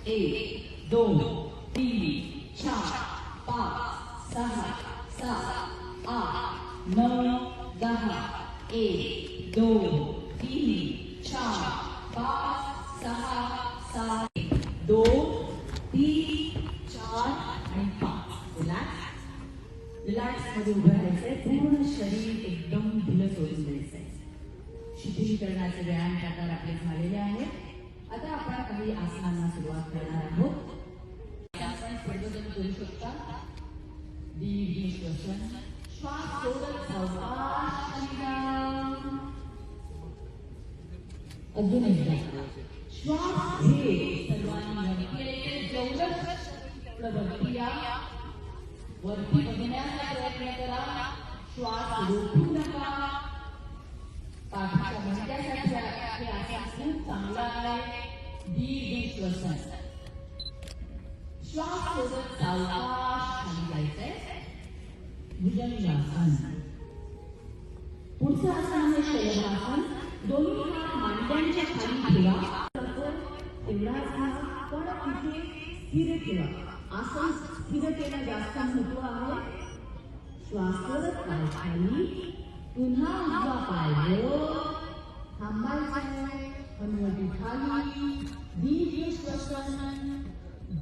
1, 2, 3, 4, 5, 6, 7, 8, 9, 10. 1, 2, 3, 4, 5, 6, 7, 2, 3, 4 आणि 5. रिलॅक्स मध्ये उभं राहायचंय. पूर्ण शरीर एकदम ढिलं सोडून द्यायचंय. शीतलीकरणाचे व्यायाम प्रकार आपले झालेले आहेत. आता आपण काही आसनांना सुरुवात करणार आहोत. आसन सर्वजण करू शकता. दीर्घ श्वसन. श्वास सोडत सावकाश खाली जा. अजून एकदा श्वास घे. सर्वांनी जेवढं वरती या. वरती बघण्याचा प्रयत्न करा. श्वास रोखू नका. पाठीच्या मणक्यासाठी हे आसन खूप चांगलं आहे. दीर्घ श्वसन. श्वास सोडत सावकाश खाली जायचंय. भुजंगासन. पुढचं आसन आहे शयनासन. दोन्ही हात मांड्यांच्या खाली ठेवा. तेवढाच पण तिथे स्थिर ठेवा. आसन स्थिरतेला जास्त महत्व आहे. श्वास सोडत पाय खाली. पुन्हा उजवा पाय वर. थांबायचं. हनुवटी खाली. दीर्घ श्वसन.